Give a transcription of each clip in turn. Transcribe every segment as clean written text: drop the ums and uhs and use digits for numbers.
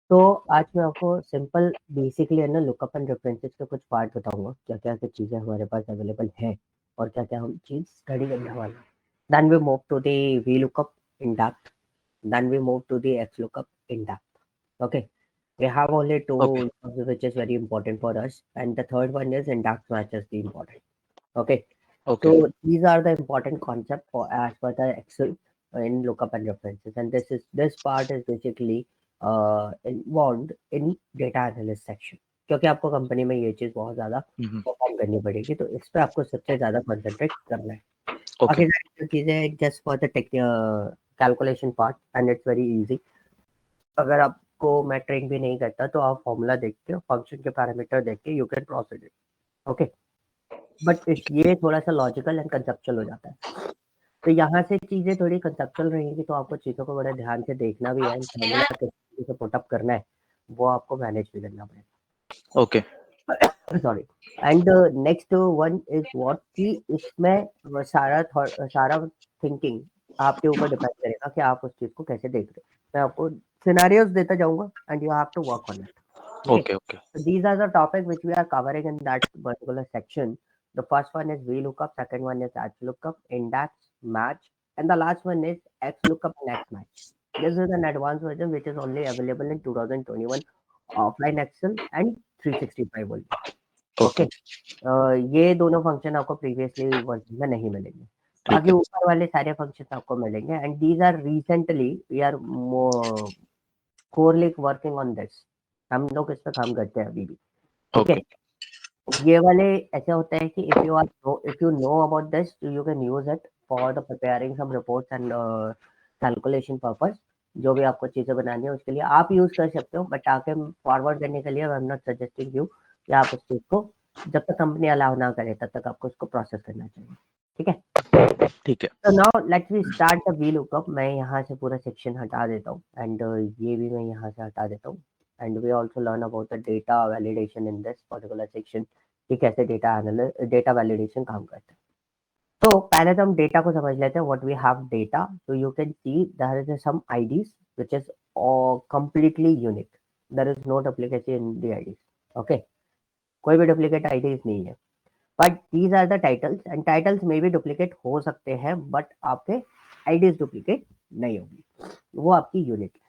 तो आज मैं आपको सिंपल बेसिकली है ना लुकअप एंड रेफरेंसेस के कुछ पार्ट बताऊंगा, क्या-क्या चीज़ें हमारे पास अवेलेबल है और क्या-क्या हम चीज़ स्टडी करने वाले हैं। Then we move to the VLOOKUP in depth. Then we move to the XLOOKUP in depth. Okay. We have only two Okay. which is very important for us, and the third one is index matches the important. Okay. Okay. So these are the important concept for as per the Excel in lookup and references, and this part is basically involved in data analyst section. क्योंकि आपको company में ये चीज़ बहुत ज़्यादा Mhm. Perform करनी पड़ेगी, तो इस पे आपको सबसे ज़्यादा कंसंट्रेट करना है। Okay. बाकी सारी जो चीज़ें just for the calculation part and it's very easy. अगर आपको मैं ट्रेन भी नहीं करता तो आप फॉर्मूला देख के फंक्शन के पैरामीटर देख के you can proceed it. Okay, but ये थोड़ा सा लॉजिकल एंड कंसेप्चुअल हो जाता है। तो यहाँ से चीज़ें थोड़ी कंसेप्चुअल रहेंगी, तो आपको चीज़ों को बड़े ध्यान से देखना भी है, फॉर्मूला किस तरीके से पुटअप करना है वो आपको मैनेज भी करना पड़ेगा। Okay. Sorry. And next one is what कि इसमें सारा थिंकिंग आपके ऊपर डिपेंड करेगा कि आप उस चीज़ को कैसे देख रहे हो। मैं आपको सिनेरियोस देता जाऊंगा and you have to work on it. Okay. Okay. Okay. So these are the topic which we are covering in that particular section. The first one is VLOOKUP, second one is HLOOKUP, index, match, and the last one is XLOOKUP and XMatch. This is an advanced version which is only available in 2021 offline Excel and 365 only. Okay. Okay. ये दोनों function आपको previously version में नहीं मिलेंगे। ठीक बाकी है। ऊपर वाले सारे फंक्शन आपको मिलेंगे and these are recently we are कोरली वर्किंग ऑन दिस। हम लोग इस पे काम करते हैं अभी भी। ठीक है। Okay. ये वाले ऐसे होते हैं कि if you know about this you can use it for the preparing some reports and calculation purpose. जो भी आपको चीजें बनानी है उसके लिए आप यूज कर सकते हो, बट आगे फॉरवर्ड करने के लिए I am not suggesting you कि आप उस चीज को जब तक कंपनी अलाउ ना करे तब तक आपको उसको प्रोसेस करना चाहिए। ठीक है। ठीक है। तो now let's we start the VLOOKUP। मैं यहाँ से पूरा सेक्शन हटा देता हूँ एंड ये भी मैं यहाँ से हटा देता हूँ and we also learn about the data validation in this particular section कि कैसे डेटा वैलिडेशन काम करता है। तो पहले तो हम डेटा को समझ लेते हैं व्हाट वी हैव डेटा। तो you can see there is some IDs which is completely unique. There is no duplicacy in the IDs. Okay, कोई भी डुप्लीकेट आईडीज नहीं है, but these are the titles and titles में भी duplicate हो सकते हैं, बट आपके आईडीज डुप्लीकेट नहीं होगी, वो आपकी यूनिक है।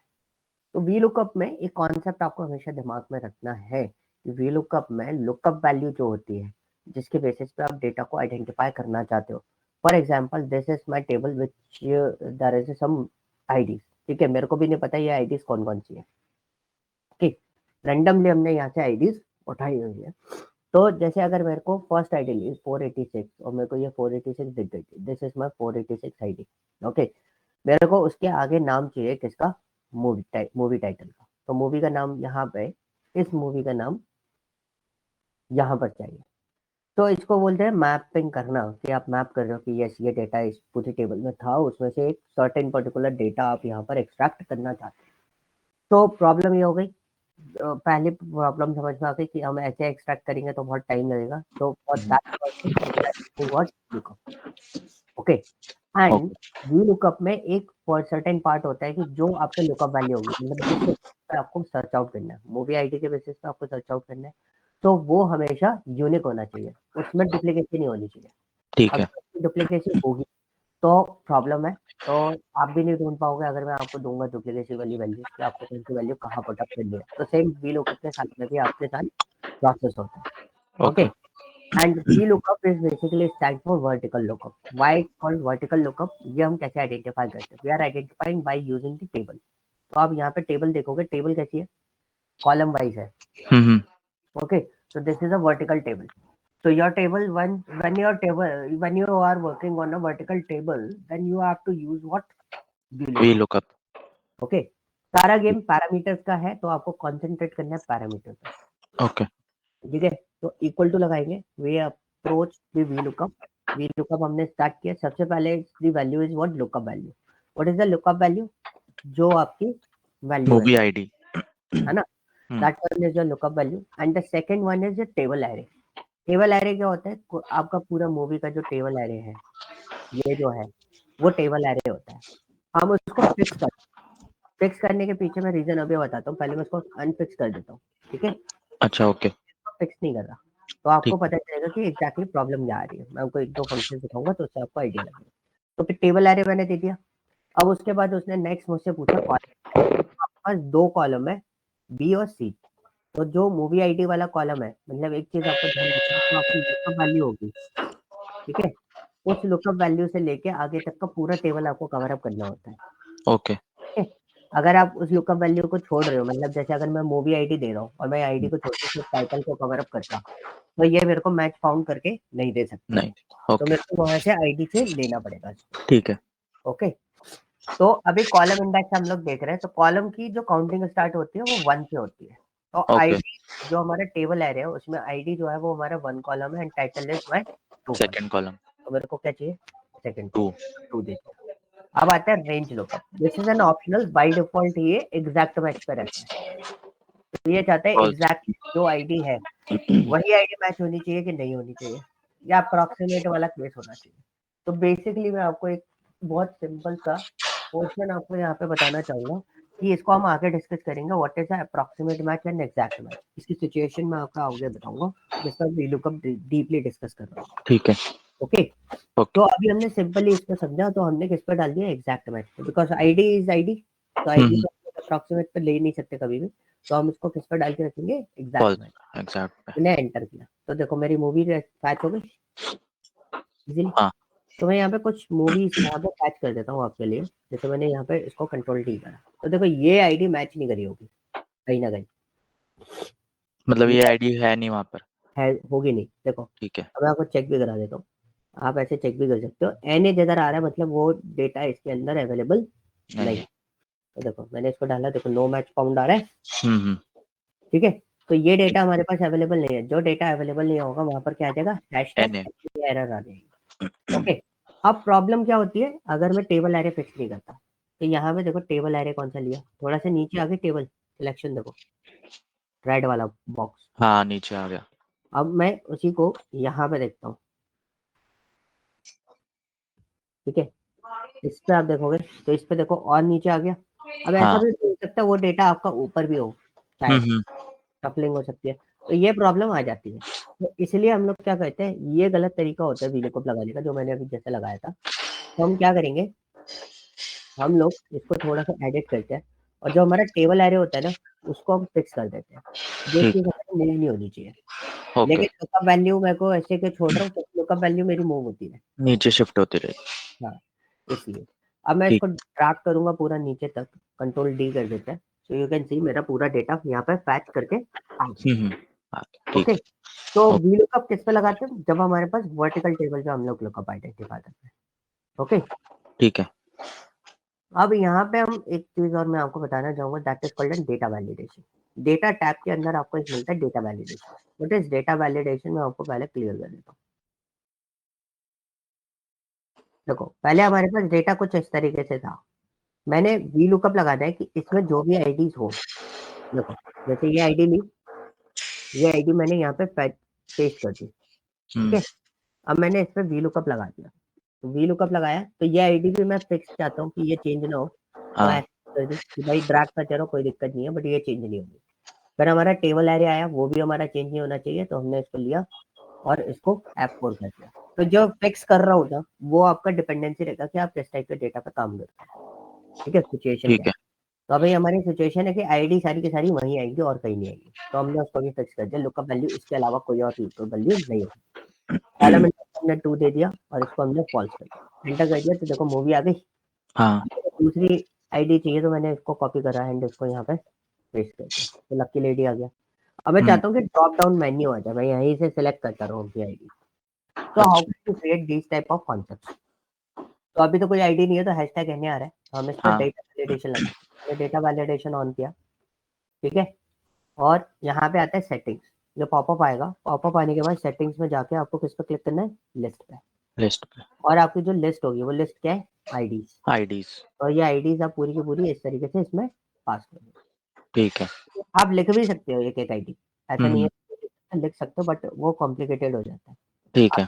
तो VLOOKUP में एक कॉन्सेप्ट आपको हमेशा दिमाग में रखना है कि VLOOKUP में लुकअप वैल्यू जो होती है जिसके बेसिस पे आप डेटा को आइडेंटिफाई करना चाहते हो। For example this is my table which there is some IDs. ठीक है, मेरे को भी नहीं पता ये आईडीज कौन कौन सी है। ठीक, रैंडमली हमने यहाँ से आईडीज उठाई हुई है। तो जैसे अगर मेरे को फर्स्ट आईडी ली 486 और मेरे को ये 486 दिख गई थी, this is my 486 ID. Okay, मेरे को उसके आगे नाम चाहिए किसका, मूवी टाइटल का। तो मूवी का नाम यहाँ पे, इस मूवी का नाम यहाँ पर चाहिए। तो इसको बोलते हैं मैपिंग करना, कि आप मैप कर रहे हो कि यस ये डेटा इस पूरी टेबल में था, उसमें से एक सर्टेन पर्टिकुलर डेटा आप यहाँ पर एक्सट्रैक्ट करना चाहते हैं। तो प्रॉब्लम ये हो गई, पहली प्रॉब्लम समझ में आ गई कि हम ऐसे एक्सट्रैक्ट करेंगे तो बहुत टाइम लगेगा। तो for that what lookup. Okay, and Okay. VLOOKUP में एक सर्टेन पार्ट होता है कि जो आपके लुकअप वैल्यू होगी, मतलब जिस बेसिस पे आपको सर्च आउट करना है, मूवी आईडी के बेसिस पे आपको सर्च आउट करना है, तो वो हमेशा यूनिक होना चाहिए, उसमें डुप्लीकेसी नहीं होनी चाहिए। ठीक है। अगर डुप्लीकेसी होगी तो प्रॉब्लम है, तो आप भी नहीं ढूंढ पाओगे अगर मैं आपको दूंगा डुप्लीकेसी वाली वैल्यू कि आपको कौन सी वैल्यू कहाँ पुटअप करनी है। तो सेम VLOOKUP के साथ में भी आपके साथ प्रोसेस होता है। Okay, Okay. And VLOOKUP is basically stand for vertical lookup. Why called vertical lookup, ये हम कैसे आइडेंटिफाई करते हैं, we are identifying by using the table. तो आप यहाँ पे टेबल देखोगे, टेबल कैसी है, कॉलम वाइज है। Hmm. Okay, so this is a vertical table. So your table, when you are working on a vertical table, then you have to use what, we VLOOKUP. Lookup. Okay, सारा game parameters का है, तो आपको concentrate करना है parameter पे। Okay. ठीक है, तो इक्वल टू लगाएंगे, वी अप्रोच द VLOOKUP। VLOOKUप हमने स्टार्ट किया, सबसे पहले the value is what, lookup value. What is the lookup value, जो आपकी वैल्यू मूवी आईडी। है ना, that one is your lookup value. And the second one is the table array. Table array क्या होता है, आपका पूरा मूवी का जो टेबल एरे है, ये जो है वो टेबल एरे होता है। हम उसको फिक्स करते हैं, फिक्स करने के पीछे मैं रीजन अभी बताता हूँ, पहले मैं इसको अनफिक्स कर देता हूँ, ठीक है। अच्छा ओके फिक्स नहीं कर रहा, तो आपको ठीक पता चलेगा कि एग्जैक्टली प्रॉब्लम क्या आ रही है। मैं आपको 1-2 फंक्शन दिखाऊंगा तो उससे आपको आइडिया लगेगा। तो फिर टेबल एरे मैंने दे दिया। अब उसके बाद उसने नेक्स्ट मुझसे पूछा कॉलम, आपके पास 2 कॉलम है, बी और सी। तो जो मूवी आईडी वाला कॉलम है, मतलब एक चीज आपको ध्यान रखना है, जो आपकी लुकअप वैल्यू होगी, ठीक है, उस लुकअप वैल्यू से लेके आगे तक का पूरा टेबल आपको कवर अप करना होता है, ओके ठीक है। अगर आप उस लुकअप वैल्यू को छोड़ रहे हो, मतलब जैसे अगर मैं मूवी आईडी दे रहा हूँ और मैं आईडी को छोड़ के सिर्फ टाइटल को कवर अप करता, तो ये मेरे को मैच फाउंड करके नहीं दे सकती है, नहीं तो ओके मेरे को वहां से आईडी से लेना पड़ेगा इसको, ठीक है ओके। तो अभी कॉलम इंडेक्स हम लोग देख रहे हैं, तो कॉलम की जो काउंटिंग स्टार्ट होती है वो 1 से होती है। तो ओके आईडी जो हमारा टेबल एरे है उसमें आईडी जो है वो हमारा 1 कॉलम है and title is my 2 column. Second column तो मेरे को क्या चाहिए, सेकंड 2 2 दे दिया। अब आता है range lookup, this is an optional, by default ये एग्जैक्ट मैच पे रहता है। तो ये चाहता है एग्जैक्ट जो आईडी है वही आईडी मैच होनी चाहिए कि नहीं होनी चाहिए, या अप्रॉक्सीमेट वाला केस होना चाहिए। तो बेसिकली मैं आपको एक बहुत सिंपल सा पोर्शन आपको यहाँ पे बताना चाहूंगा कि इसको हम आगे डिस्कस करेंगे, what is approximate match and exact match. इसकी सिचुएशन मैं आपको आगे बताऊंगा, जिसका वीलुकअप डीपली डिस्कस कर रहा हूँ, ठीक है ओके। ओके तो अभी हमने सिंपली इसको समझा, तो हमने किस पर डाल दिया, एग्जैक्ट मैच पे, बिकॉज आईडी इज आईडी। तो आईडी को अप्रॉक्सीमेट पे ले नहीं सकते कभी भी, तो हम इसको किस पर डाल के रखेंगे, एग्जैक्ट मैच। एग्जैक्ट मैंने एंटर किया तो देखो मेरी मूवी पैच हो गई इजीली। हाँ तो मैं यहाँ पे कुछ मूवीज यहाँ पे पैच कर देता हूँ आपके लिए। जैसे मैंने यहाँ पे इसको कंट्रोल टी करा, तो देखो ये आईडी मैच नहीं करी होगी कहीं ना कहीं, मतलब ये ये आईडी है नहीं वहां पर है होगी नहीं। देखो ठीक है अब मैं आपको चेक भी करा देता हूँ, आप ऐसे चेक भी कर सकते हो, एन एज इधर आ रहा है मतलब वो डेटा इसके अंदर अवेलेबल नहीं नहीं। तो देखो मैंने इसको डाला, देखो नो मैच फाउंड आ रहा है, हम्म ठीक है। तो ये डेटा हमारे पास अवेलेबल नहीं है, जो डेटा अवेलेबल नहीं होगा वहां पर क्या आ जाएगा, हैशटैग एन एरर आ जाएगी, ओके। अब प्रॉब्लम क्या होती है अगर मैं टेबल एरे फिक्स नहीं करता, तो यहाँ पे देखो टेबल एरे कौन सा लिया, थोड़ा सा नीचे आगे टेबल सिलेक्शन देखो, रेड वाला बॉक्स। हाँ नीचे आ गया अब मैं उसी को यहाँ पे देखता हूँ, ठीक है। इस पे आप देखोगे तो इस पे देखो और नीचे आ गया। अब ऐसा हाँ भी हो सकता है वो डेटा आपका ऊपर भी हो, शायद हम्म शफलिंग हो सकती है, तो ये प्रॉब्लम आ जाती है। तो इसलिए हम लोग क्या कहते हैं, ये गलत तरीका होता है वीलुकअप लगाने का, जो मैंने अभी जैसे लगाया था। तो हम क्या करेंगे, हम लोग इसको थोड़ा सा एडिट करते हैं, और जो हमारा टेबल एरे होता है ना उसको हम फिक्स कर देते हैं। ये ठीक चीज़ हमारी मूव नहीं होनी चाहिए, ओके लेकिन लुकअप वैल्यू मेरे को ऐसे के छोड़ रहा हूँ तो लुकअप वैल्यू मेरी मूव होती है। नीचे शिफ्ट होती रहेगी हाँ, इसलिए अब मैं ठीक इसको ड्रैग करूंगा पूरा नीचे तक, कंट्रोल डी कर देते हैं, सो यू कैन सी मेरा पूरा डेटा यहाँ पे पैच करके आ गया, हम्म हाँ, ठीक ओके। तो ओके वी लुकअप किस पे लगाते हैं, जब हमारे पास वर्टिकल टेबल पे हम लोग लुकअप आइडेंटिफाई करते हैं, ओके। ठीक है अब यहाँ पे हम एक चीज और मैं आपको बताना चाहूंगा, that is called an data validation. Data tab के अंदर आपको एक मिलता है data validation. What is data validation, मैं आपको पहले क्लियर कर देता हूँ। देखो पहले हमारे पास डेटा कुछ इस तरीके से था, मैंने वी लुकअप लगाना है कि इसमें जो भी आईडीज हो, देखो जैसे ये आईडी ली, ये आईडी मैंने यहाँ पे पेस्ट कर दी, ठीक हम्म है। अब मैंने इस पे वी लुकअप लगा दिया, तो वी लुकअप लगाया तो ये आईडी भी मैं फिक्स चाहता हूँ कि ये चेंज ना हो, तो हाँ ऐसे कर दी कि भाई ड्रैग का चलो कोई दिक्कत नहीं है, बट ये चेंज नहीं होगी। फिर हमारा टेबल एरे आया, वो भी हमारा चेंज नहीं होना चाहिए, तो हमने इसको लिया और इसको F4 कर दिया। तो जो फिक्स कर रहा हूँ ना वो आपका डिपेंडेंसी रहेगा कि आप किस टाइप के डेटा पे काम करते हैं, ठीक है, सिचुएशन क्या ठीक है। है तो अभी हमारी सिचुएशन है कि आईडी सारी की सारी वहीं आएगी और कहीं नहीं आएगी, तो हमने उसको भी फिक्स कर दिया, लुकअप वैल्यू इसके अलावा कोई और लुकअप वैल्यू नहीं होगी। कॉलम हमने 2 दे दिया और इसको हमने फॉल्स कर दिया, एंटर कर दिया, तो देखो मूवी आ गई। हाँ दूसरी आईडी चाहिए तो मैंने इसको कॉपी करा एंड इसको यहाँ पे पेस्ट कर दिया, तो लक्की लेडी आ गया। अब मैं चाहता हूँ कि ड्रॉप डाउन मेन्यू आ जाए, मैं यहीं से सिलेक्ट करता रहूँ उनकी आईडी। तो हाउ अच्छा to create this type of concept. तो अभी तो कोई आईडी नहीं है, तो हैशटैग कहने आ रहा है, तो हम इस पर हाँ डेटा वैलिडेशन लगाते हैं, डेटा वैलिडेशन ऑन किया, ठीक है। और यहाँ पे आता है सेटिंग्स, जो पॉपअप आएगा, पॉपअप आने के बाद सेटिंग्स में जाके आपको किस पे क्लिक करना है, लिस्ट पे। लिस्ट पे और आपकी जो लिस्ट होगी वो लिस्ट क्या है, आईडीज। आईडीज और ये आईडीज आप पूरी की पूरी इस तरीके से इसमें पास कर दो। ठीक है आप लिख भी सकते हो एक एक आईडी, ऐसा नहीं हम्म है, लिख सकते हो बट वो कॉम्प्लिकेटेड हो जाता है। ठीक आप है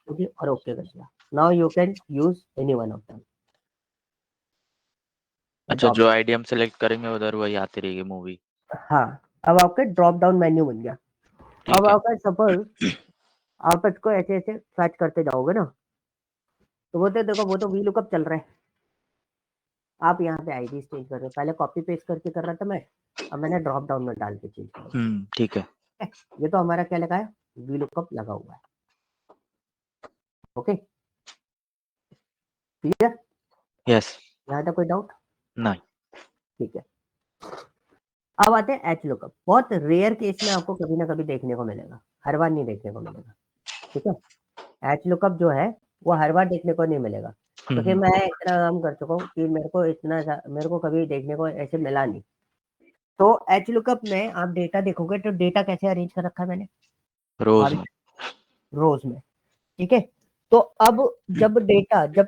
लिखिए और ओके कर दिया, now you can use any one of them. अच्छा, जो आईडी हम सेलेक्ट करेंगे उधर वही आती रहेगी मूवी। हाँ, अब आपका ड्रॉप डाउन मेन्यू बन गया। अब ठीक है। आपका सपोज आप इसको ऐसे ऐसे सर्च करते जाओगे ना, तो वो तो देखो वो तो वी लुकअप चल रहा है। आप यहाँ पे आईडी चेंज कर रहे हो, पहले कॉपी पेस्ट करके कर रहा था मैं, अब मैंने ड्रॉप डाउन में डाल के चेंज कर ठीक है। ये तो हमारा क्या लगा है, वी लुकअप लगा हुआ है। Okay, clear? यस। यहाँ तक कोई डाउट? नहीं। ठीक है, अब आते हैं एच लुकअप। बहुत रेयर केस में आपको कभी ना कभी देखने को मिलेगा, हर बार नहीं देखने को मिलेगा। ठीक है, एच लुकअप जो है वो हर बार देखने को नहीं मिलेगा, क्योंकि मैं इतना काम कर चुका हूँ कि मेरे को कभी देखने को ऐसे मिला नहीं। तो एच लुकअप में आप डेटा देखोगे तो डेटा कैसे अरेंज कर रखा है मैंने, रोज में। रोज में। ठीक है, तो अब जब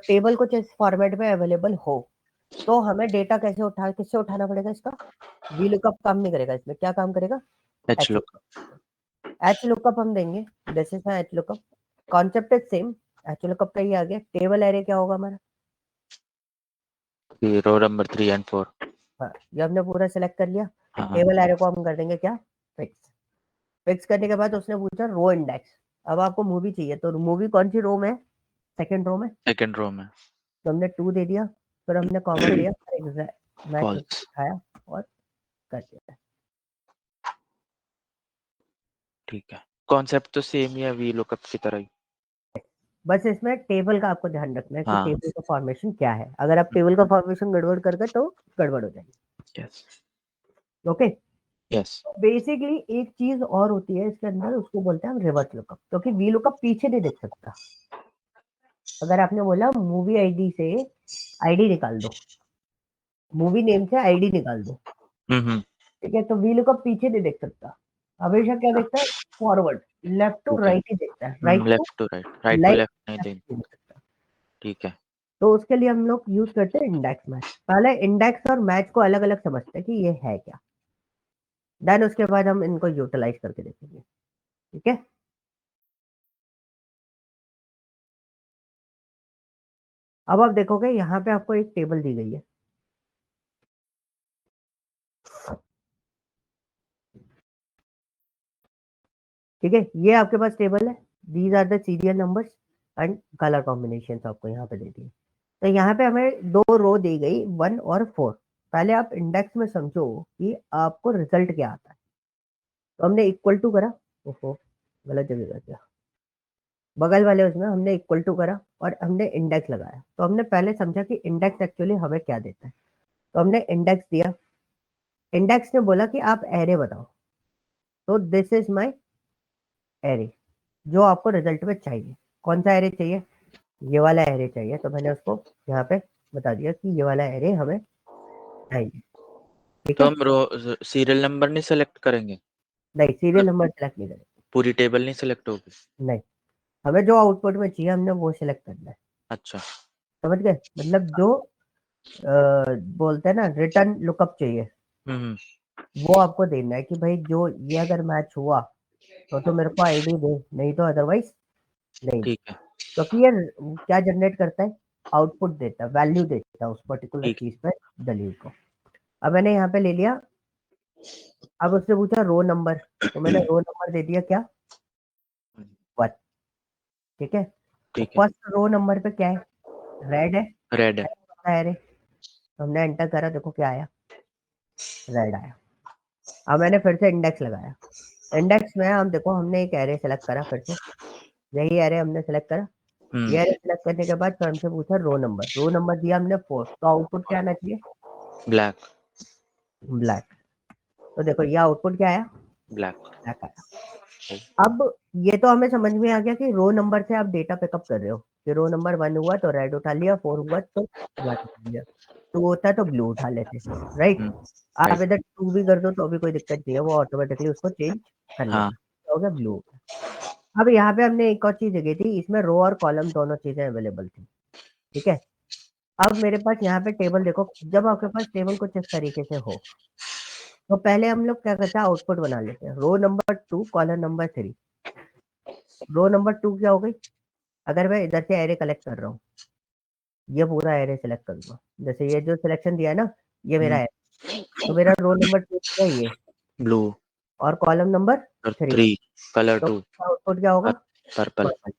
टेबल कुछ इस फॉर्मेट में अवेलेबल हो, तो हमें डेटा किससे उठाना पड़ेगा इसका? वी लुकअप काम नहीं करेगा इसमें, क्या काम करेगा? H H look. Lookup. H lookup हम देंगे, this is H lookup, concept is same. H lookup का ये आ गया, टेबल एरे क्या होगा हमारा? Row number 3 and 4। हाँ, ये हमने पूरा सिलेक्ट कर लिया। हाँ। टेबल एरे को हम कर देंगे क्या, फिक्स। फिक्स करने के बाद उसने पूछा रो इंडेक्स। अब आपको मूवी चाहिए, तो मूवी कौन सी रो में है? सेकंड रो में। सेकंड रो में। तो हमने 2 दे दिया, फिर हमने कॉमा दिया, मैच फॉल्स। उठाया और कर दिया। ठीक है, कॉन्सेप्ट तो सेम ही है वी लुकअप की तरह ही। बस इसमें टेबल का आपको ध्यान रखना है कि हाँ। टेबल का फॉर्मेशन क्या है। अगर आप टेबल का फॉर्मेशन गड़बड़ कर गए तो गड़बड़ हो जाएगी। यस। Okay, yes. बेसिकली एक चीज और होती है इसके अंदर, उसको बोलते हैं हम रिवर्स लुकअप, क्योंकि वी लुकअप पीछे नहीं देख सकता। अगर आपने बोला मूवी आईडी से आईडी निकाल दो, मूवी नेम से आईडी निकाल दो, हम्म। ठीक है, तो वी लुकअप पीछे नहीं देख सकता, हमेशा क्या देखता है, फॉरवर्ड, लेफ्ट टू ठीक है। राइट ही देखता है, right to left to right, right to like left नहीं देंगे। नहीं देख सकता। ठीक है। तो उसके लिए हम लोग यूज करते हैं इंडेक्स मैच। पहले इंडेक्स और मैच को अलग अलग समझते हैं कि ये है क्या, देन उसके बाद हम इनको यूटिलाइज करके देखेंगे। ठीक है, अब आप देखोगे यहाँ पे आपको एक टेबल दी गई है। ठीक है, ये आपके पास टेबल है, these are the serial numbers and colour combination आपको यहाँ पे दे दिए। तो यहाँ पे हमें 2 रो दी गई, 1 और 4। पहले आप इंडेक्स में समझो कि आपको रिजल्ट क्या आता है। तो हमने इक्वल टू करा, ओहो गलत जगह कर दिया, बगल वाले उसमें हमने इक्वल टू करा और हमने इंडेक्स लगाया। तो हमने पहले समझा कि इंडेक्स एक्चुअली हमें क्या देता है। तो हमने इंडेक्स दिया, इंडेक्स ने बोला कि आप एरे बताओ। तो दिस इज माय एरे, जो आपको रिजल्ट में चाहिए। कौन सा एरे चाहिए? ये वाला एरे चाहिए। तो मैंने उसको यहाँ पे बता दिया कि ये वाला एरे हमें चाहिए। ठीक तो है, हम सीरियल नंबर नहीं सेलेक्ट करेंगे? नहीं सीरियल नंबर सेलेक्ट नहीं करेंगे, पूरी टेबल नहीं सेलेक्ट होगी? नहीं, हमें जो आउटपुट में चाहिए हमने वो सिलेक्ट करना है। अच्छा। समझ गए, मतलब जो बोलते हैं ना रिटर्न लुकअप चाहिए, हम्म। वो आपको देना है कि भाई जो ये अगर मैच हुआ तो मेरे को आईडी दे, नहीं तो अदरवाइज नहीं दे। ठीक है। क्योंकि ये क्या जनरेट करता है, आउटपुट देता है, वैल्यू देता है उस पर्टिकुलर ठीक। चीज पे दलील को। अब मैंने यहाँ पे ले लिया, अब उसने पूछा रो नंबर, तो मैंने रो नंबर दे दिया क्या, 1। ठीक है, तो ठीक है। फर्स्ट रो नंबर पे क्या है, रेड है, रेड है। अरे तो हमने एंटर करा, देखो क्या आया, रेड आया। अब मैंने फिर से इंडेक्स लगाया, इंडेक्स में हम देखो हमने एक एरे सेलेक्ट करा, फिर से यही एरे हमने सेलेक्ट करा। ये एरे सेलेक्ट करने के बाद फिर हमसे पूछा रो नंबर दिया हमने 4, तो आउटपुट क्या आना चाहिए, ब्लैक। ब्लैक। तो देखो ये आउटपुट क्या आया, ब्लैक। ब्लैक आया। अब ये तो हमें समझ में आ गया कि रो नंबर से आप डेटा पिकअप कर रहे हो, कि रो नंबर 1 हुआ तो रेड उठा लिया, 4 हुआ तो ब्लैक उठा लिया, 2 होता तो ब्लू उठा लेते, राइट। आप राइट। इधर 2 भी कर दो तो भी कोई दिक्कत नहीं है, वो ऑटोमेटिकली उसको चेंज कर हाँ। लेगा, हो गया ब्लू। अब यहाँ पे हमने एक और चीज देखी थी, इसमें रो और कॉलम दोनों चीजें अवेलेबल थी। ठीक है, अब मेरे पास यहाँ पे टेबल देखो, जब आपके पास टेबल कुछ इस तरीके से हो, तो पहले हम लोग क्या करते हैं, आउटपुट बना लेते हैं, row number 2 column number 3। Row number 2 क्या हो गई, अगर मैं इधर से एरे कलेक्ट कर रहा हूँ, ये पूरा एरे सेलेक्ट करूंगा, जैसे ये जो सिलेक्शन दिया है ना, ये मेरा है, तो मेरा रो नंबर 2 क्या है ये, ब्लू और कॉलम नंबर और 3, 3 कलर तो 2 आउटपुट क्या होगा, पर्पल। पर्पल।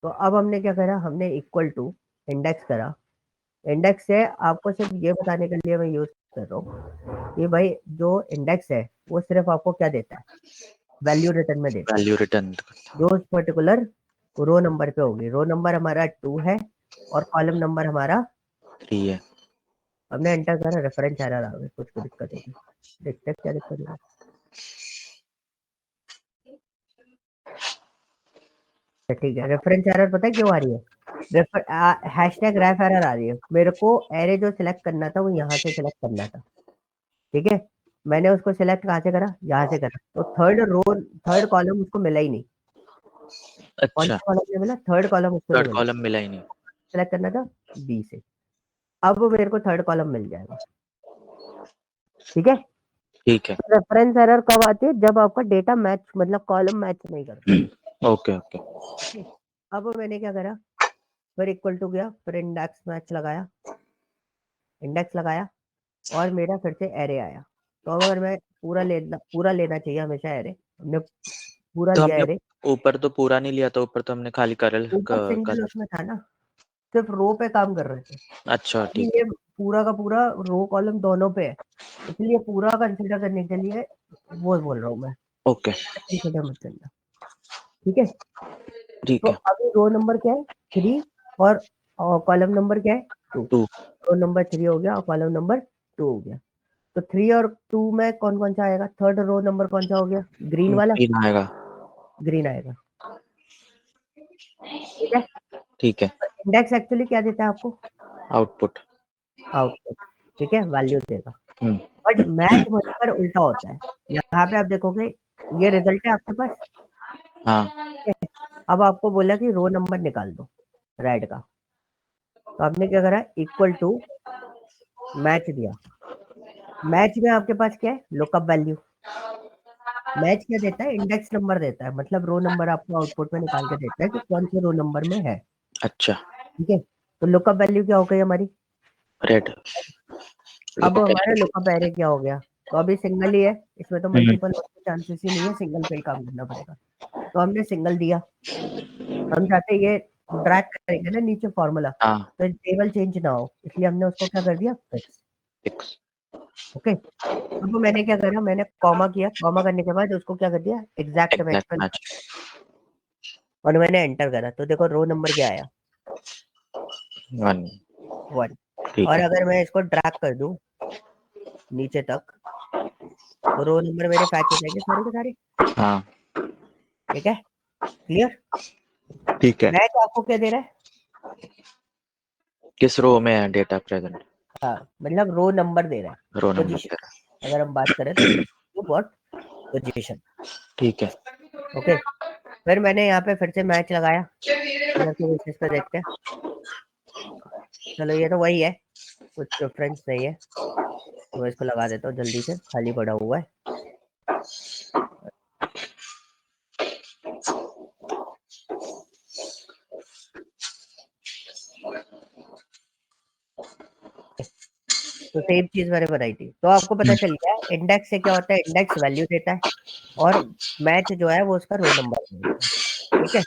तो अब हमने क्या करा, हमने इक्वल टू इंडेक्स करा। इंडेक्स है आपको सिर्फ ये बताने के लिए मैं यूज कर रहा हूँ कि भाई जो इंडेक्स है वो सिर्फ आपको क्या देता है, वैल्यू रिटर्न में देता है, वैल्यू रिटर्न जो उस पर्टिकुलर रो नंबर पे होगी। रो नंबर हमारा 2 है और कॉलम नंबर हमारा 3 है। हमने एंटर करा, रेफरेंस एरर आ गई, कुछ दिक्कत होगी, देखते हैं क्या दिक्कत होगी। ठीक है, रेफरेंस एरर पता है क्यों आ रही है, हैशटैग रेफ एरर आ रही है। मेरे को एरे जो सिलेक्ट करना था वो यहाँ से सिलेक्ट करना था, ठीक है, मैंने उसको सिलेक्ट कहाँ से करा, यहाँ से करा, तो थर्ड कॉलम उसको मिला ही नहीं। कौन अच्छा, सा कॉलम नहीं मिला, थर्ड कॉलम उसको नहीं थर्ड मिला, कॉलम मिला ही नहीं। सिलेक्ट करना था बी से। अब मेरे को थर्ड कॉलम मिल जाएगा, ठीक है। ठीक है। रेफरेंस एरर कब आती है, जब आपका डेटा मैच, मतलब कॉलम मैच नहीं करता। Okay okay. अब मैंने क्या करा, फिर इक्वल टू गया, फिर इंडेक्स मैच लगाया, इंडेक्स लगाया, और मेरा फिर से एरे आया। तो अब अगर मैं पूरा लेना चाहिए हमेशा एरे, हमने पूरा तो लिया हमने एरे, ऊपर तो पूरा नहीं लिया था, ऊपर तो हमने खाली ऊपर सिंगल कलर। उसमें था ना, सिर्फ रो पे काम कर रहे थे, अच्छा ठीक इसलिए पूरा का पूरा रो कॉलम दोनों पे है, इसलिए पूरा कंसिडर करने के लिए वो बोल रहा हूँ मैं, है। ओके कंसिडर मत करना, ठीक है। ठीक तो है। अभी रो नंबर क्या है, 3, और कॉलम नंबर क्या है, 2। 2 रो नंबर 3 हो गया और कॉलम नंबर 2 हो गया। तो 3 और 2 में कौन कौन सा आएगा, थर्ड रो नंबर कौन सा हो गया, ग्रीन वाला, 3 आएगा। ग्रीन आएगा, ठीक है। ठीक है। इंडेक्स एक्चुअली क्या देता है आपको, आउटपुट। आउटपुट, ठीक है, वैल्यू देगा। हम्म। बट मैच वहीं पर उल्टा होता है, यहाँ पे आप देखोगे ये रिजल्ट है आपके पास, हाँ ठीक है? अब आपको बोला कि रो नंबर निकाल दो रेड का, तो आपने क्या करा, इक्वल टू मैच दिया। मैच में आपके पास क्या है, लुकअप वैल्यू। मैच क्या देता है, इंडेक्स नंबर देता है, मतलब रो नंबर आपको आउटपुट में निकाल के देता है कि कौन से रो नंबर में है, अच्छा। ठीक है। तो लुकअप वैल्यू क्या हो गई हमारी, रेड। अब हमारा लुकअप एरे क्या हो गया, तो अभी सिंगल ही है, इसमें तो मल्टीपल होने के चांसेस ही नहीं है, सिंगल पे ही काम करना पड़ेगा। तो हमने सिंगल दिया, हम चाहते ये ड्रैग करेंगे ना नीचे फॉर्मूला, हाँ तो टेबल चेंज ना हो, इसलिए हमने उसको क्या कर दिया, फिक्स, 6। ओके। अब मैंने क्या करा, मैंने कॉमा किया, कॉमा करने के बाद उसको क्या कर दिया, एग्जैक्ट मैच एग्जैक्ट पर, मैच। और मैंने एंटर करा, तो देखो रो नंबर क्या आया, 1। 1। ठीक और है। अगर मैं इसको ड्रैग कर दूं नीचे तक, तो रो नंबर मेरे फैच हो जाएंगे सारे के सारे, हाँ ठीक है, क्लियर। ठीक है। मैच आपको क्या दे रहा है, किस रो में है डेटा प्रेजेंट? हाँ, मतलब रो नंबर दे रहा है, रो नंबर पोजीशन, तेरा। अगर हम बात करें तो व्हाट पोजीशन, ठीक है। ओके। फिर मैंने यहाँ पे फिर से मैच लगाया, कलर के बेसिस पे देखते हैं, चलो ये तो वही है, कुछ डिफरेंस नहीं है, तो मैं इसको लगा देता हूँ जल्दी से, खाली पड़ा हुआ है। तो सेम चीज मैंने बनाई थी, तो आपको पता चल गया इंडेक्स से क्या होता है, इंडेक्स वैल्यू देता है, और मैच जो है वो उसका रो नंबर देता है, ठीक है।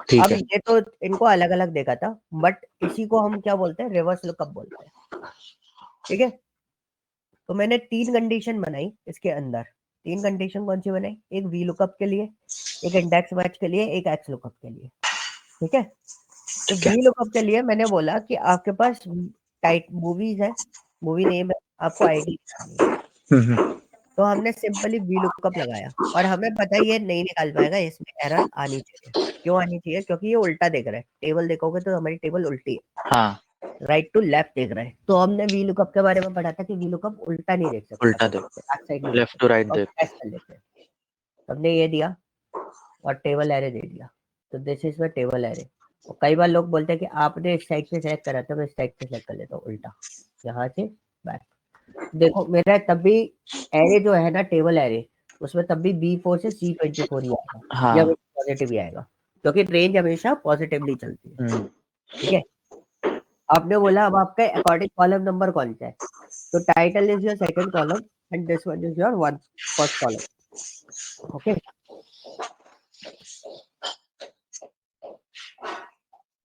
ठीक अब है। ये तो इनको अलग अलग देखा था, बट इसी को हम क्या बोलते हैं, रिवर्स लुकअप बोलते हैं, ठीक है। तो मैंने 3 कंडीशन बनाई इसके अंदर, 3 कंडीशन कौन सी बनाई, एक वी लुकअप के लिए, एक इंडेक्स मैच के लिए, एक एक्स लुकअप के लिए, ठीक है। तो ठीक है। वी लुकअप के लिए मैंने बोला कि आपके पास टाइट मूवीज है, मूवी नेम है, आपको आईडी निकालनी है, तो हमने सिंपली वी लुकअप लगाया, और हमें पता है ये नहीं निकाल पाएगा, इसमें एरर आनी चाहिए। क्यों आनी चाहिए, क्योंकि ये उल्टा देख रहा है, टेबल देखोगे तो हमारी टेबल उल्टी है, हाँ राइट टू लेफ्ट देख रहा है। तो हमने वी लुकअप के बारे में पढ़ा था कि वी लुकअप उल्टा नहीं देख सकता, उल्टा कभी देखो, बैक साइड नहीं देख लेफ्ट टू राइट सकता, हम देखते। टेस्ट कर लेते हैं। हमने ये दिया और टेबल एरे दे दिया, तो this is the table array. और कई बार लोग बोलते हैं कि आपने इस साइड से सेलेक्ट करा था, मैं इस साइड से सेलेक्ट कर लेता हूँ उल्टा, यहाँ से बैक। देखो मेरा तब भी एरे जो है ना, टेबल एरे, उसमें तब भी B4 से C24 ही आएगा, या हाँ। पॉजिटिव ही आएगा, क्योंकि रेंज हमेशा पॉजिटिवली चलती है, ठीक है। आपने बोला अब आपका अकॉर्डिंग कॉलम नंबर कौन सा है, So title is your second column and this one is your first column. Okay.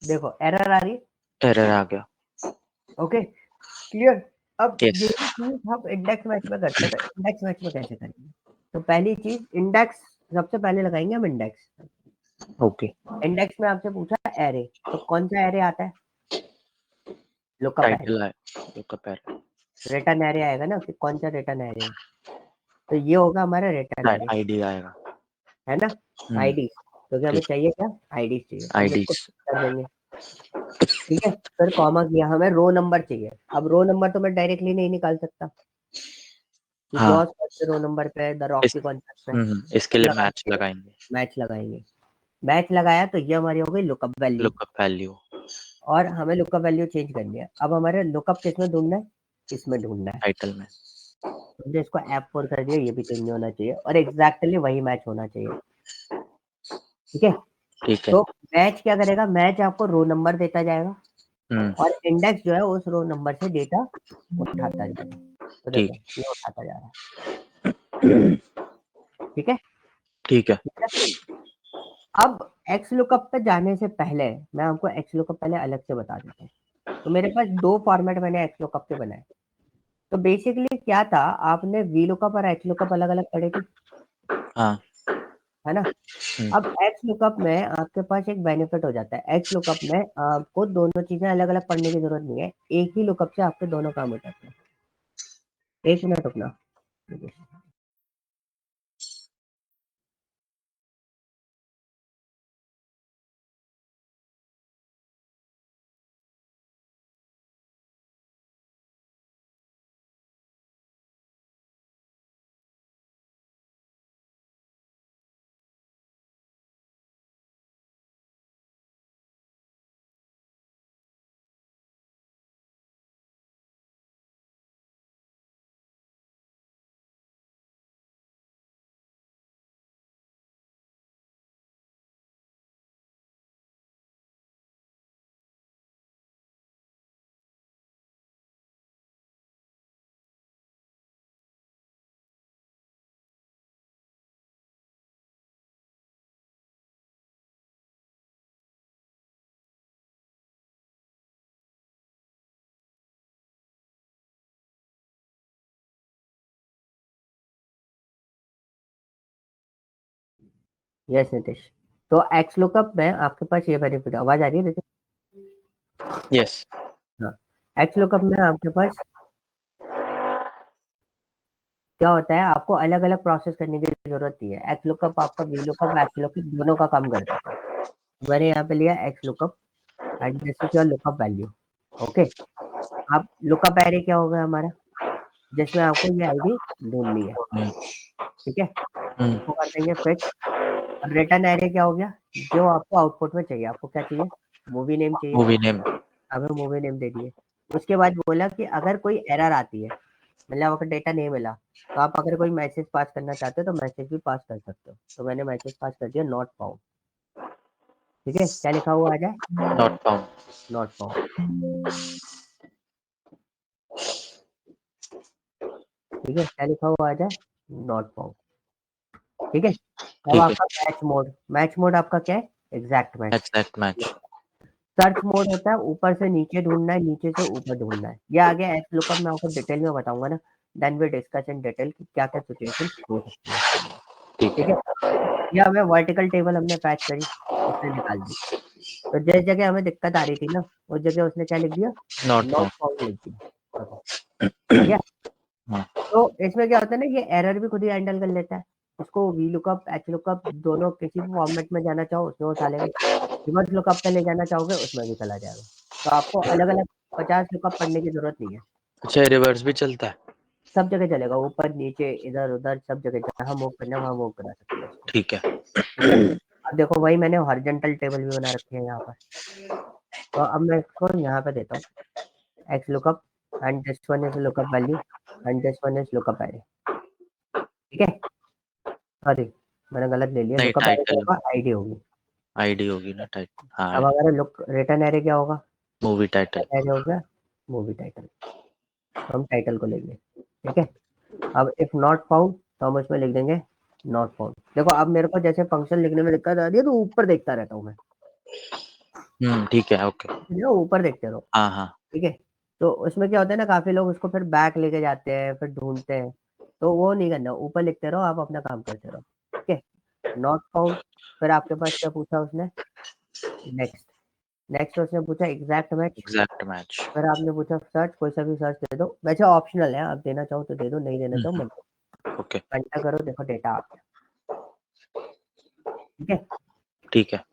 देखो एरर आ रही है, एरर आ गया। Okay clear. अब Yes. यही चीज हम इंडेक्स मैच में करते हैं, तो इंडेक्स मैच में कैसे करेंगे? तो पहली चीज इंडेक्स सबसे पहले लगाएंगे हम इंडेक्स। ओके। इंडेक्स में आपसे पूछा एरे, तो कौन सा एरे आता है? Lookup array. टाइटल है, लुकअप एरे। रिटर्न एरे आएगा ना कि कौन सा रिटर्न एरे है, तो ये होगा हमारा रिटर्न एरे, आईडी आएगा, है ना, आईडी। क्योंकि हमें चाहिए क्या? आईडी चाहिए, तो हम इसको कर देंगे, ठीक है। फिर कॉमा किया, हमें रो नंबर चाहिए। अब रो नंबर तो मैं डायरेक्टली नहीं निकाल सकता कि हाँ। जॉस कौन से रो नंबर पे है, द रॉक की कौन पे है, इसके लिए मैच लगाएंगे। मैच लगाएंगे। मैच लगाया तो ये हमारी हो गई लुकअप वैल्यू, लुकअप वैल्यू। और हमें लुकअप वैल्यू चेंज करनी है। अब हमारे लुकअप किस में ढूंढना है? इसमें ढूंढना है। टाइटल में हमने इसको F4 कर दिया, ये भी चेंज नहीं होना चाहिए, और एग्जैक्टली वही मैच होना चाहिए, ठीक है। ठीक है। तो मैच क्या करेगा? मैच आपको रो नंबर देता जाएगा हम्म, और इंडेक्स जो है उस रो नंबर से डेटा उठाता जाएगा। तो ठीक देखो ये उठाता जा रहा है, ठीक है। ठीक है। ठीक है? अब एक्स लुकअप पे जाने से पहले मैं आपको एक्स लुकअप पहले अलग से बता देता हूँ। तो मेरे पास दो फॉर्मेट मैंने एक्स लुकअप के बनाए। तो बेसिकली क्या था, आपने वी लुकअप और एक्स लुकअप अलग अलग पढ़े थे, हाँ। है ना। अब एक्स लुकअप में आपके पास एक बेनिफिट हो जाता है, एक्स लुकअप में आपको दोनों चीजें अलग अलग पढ़ने की जरूरत नहीं है, एक ही लुकअप से आपके दोनों काम हो जाते हैं। एक मिनट रुकना। यस नितिश, तो एक्स लुकअप में आपके पास ये बेनिफिट, आवाज आ रही है नितिश? यस। हाँ, एक्स लुकअप में आपके पास क्या होता है, आपको अलग अलग प्रोसेस करने की जरूरत नहीं है। एक्स लुकअप आपका वी लुकअप एक्स लुकअप दोनों का काम कर देता है। मैंने यहाँ पे लिया x lookup and this is your lookup value, okay. अब लुकअप एरे क्या होगा हमारा, जिसमें आपको ये आईडी ढूंढनी है, ठीक है। इसको कर देंगे फिक्स। और रिटर्न एरे क्या हो गया, जो आपको आउटपुट में चाहिए। आपको क्या चाहिए? मूवी नेम चाहिए, मूवी नेम। हमें मूवी नेम दे दिए। उसके बाद बोला कि अगर कोई एरर आती है, मतलब अगर डेटा नहीं मिला, तो आप अगर कोई मैसेज पास करना चाहते हो तो मैसेज भी पास कर सकते हो। तो मैंने मैसेज पास कर दिया नॉट फाउंड, ठीक है। क्या लिखा हुआ आ जाए? Not found. नॉट फाउंड, ठीक है। क्या लिखा हुआ आ जाए? नॉट फाउंड, ठीक है। अब ठीक है। आपका मैच मोड आपका क्या है? Exact match. Exact match. Search mode होता है ऊपर से नीचे ढूंढना है, नीचे से ऊपर ढूंढना है। ये आगे एक्स लुकअप में आपको डिटेल में बताऊंगा ना, then we discuss in detail कि क्या क्या सिचुएशन हो सकती है, ठीक ठीक है। है। ये हमें वर्टिकल टेबल हमने पैच करी, उसने निकाल दी। तो जिस जगह हमें दिक्कत आ रही थी ना, उस जगह उसने क्या लिख दिया? Not not found. फाउंड लिख दिया, ठीक है। हाँ। तो इसमें क्या होता है ना, ये एरर भी खुद ही हैंडल कर लेता है। उसको वी लुकअप एच लुकअप दोनों किसी भी फॉर्मेट में जाना चाहो उसमें उठा लेगा, रिवर्स लुकअप पे ले जाना चाहोगे उसमें भी चला जाएगा। तो आपको अलग अलग 50 लुकअप पढ़ने की जरूरत नहीं है, अच्छा, रिवर्स भी चलता है? सब जगह चलेगा, ऊपर नीचे इधर उधर सब जगह, जहाँ मूव करना है वहाँ मूव करा सकते हो उसको, ठीक है। ठीक है। अब देखो वही मैंने हॉरिजॉन्टल टेबल भी बना रखी है यहाँ पर। तो अब मैं इसको यहाँ पे देता हूँ, x lookup and this one is lookup value and this one is lookup array, ठीक है। सॉरी मैंने गलत ले लिया, नहीं, लुकअप एरे क्या टाइटल होगा? आईडी होगी। आईडी होगी ना, टाइटल। हाँ। अब हमारा लुक रिटर्न एरे क्या होगा? Movie title. रिटर्न एरे हो गया मूवी टाइटल, तो हम टाइटल को लेंगे, ठीक है। अब इफ नॉट फाउंड तो हम उसमें लिख देंगे नॉट फाउंड। देखो अब मेरे को जैसे फंक्शन लिखने में दिक्कत आ रही है तो ऊपर देखता रहता हूँ मैं, ठीक है, ओके। ऊपर देखते रहो, हाँ हाँ ठीक है। तो उसमें क्या होता है ना, काफी लोग उसको फिर बैक लेके जाते हैं, फिर ढूंढते हैं, तो वो नहीं करना, ऊपर लिखते रहो, आप अपना काम करते रहो, ठीक है। नॉट फाउंड, फिर आपके पास क्या पूछा उसने, नेक्स्ट, नेक्स्ट उसने पूछा एग्जैक्ट मैच, एग्जैक्ट मैच। फिर आपने पूछा सर्च, कोई सा भी सर्च दे दो, वैसे ऑप्शनल है, आप देना चाहो तो दे दो, नहीं देना चाहो मत दो। ओके एंटर करो, देखो डेटा आ गया, ठीक है। ठीक है।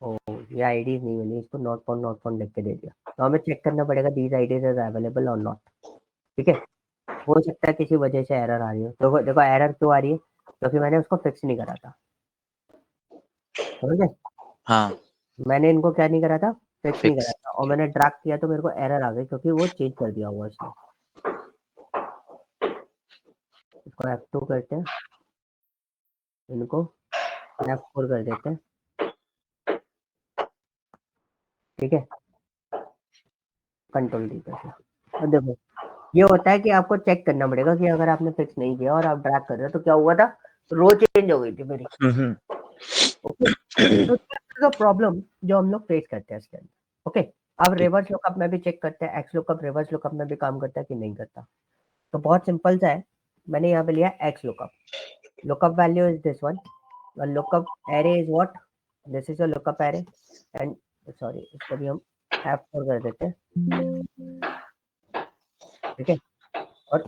ओ ये आईडी नहीं मिली, इसको नॉट फाउंड लिख के दे दिया, तो हमें चेक करना पड़ेगा दीज आईडीज इज अवेलेबल और नॉट, ठीक है। हो सकता है किसी वजह से एरर आ रही हो, तो देखो एरर क्यों आ रही है, क्योंकि मैंने उसको फिक्स नहीं करा था, समझे। हाँ मैंने इनको क्या नहीं करा था, फिक्स नहीं करा फिक्स। था, और मैंने ड्रैग किया तो मेरे को एरर आ गई, क्योंकि वो चेंज कर दिया हुआ उसने। इसको F2 करते हैं, इनको F4 कर देते हैं, ठीक है। कंट्रोल डी करते हैं, और देखो ये होता है कि आपको चेक करना पड़ेगा कि अगर आपने फिक्स नहीं किया और आप ड्रैग कर रहे हो तो क्या हुआ था, रो चेंज हो गई थी मेरी, ओके। तो प्रॉब्लम जो हम लोग फेस करते हैं इसके अंदर, ओके। अब ठीक। रिवर्स लुकअप में भी चेक करते हैं, एक्स लुकअप रिवर्स लुकअप में भी काम करता है कि नहीं करता। तो बहुत सिंपल सा है, मैंने यहाँ पे लिया x lookup, lookup value is this one, lookup array is what, this is a lookup array, and sorry इसको भी हम F4 कर देते हैं, ठीक है। और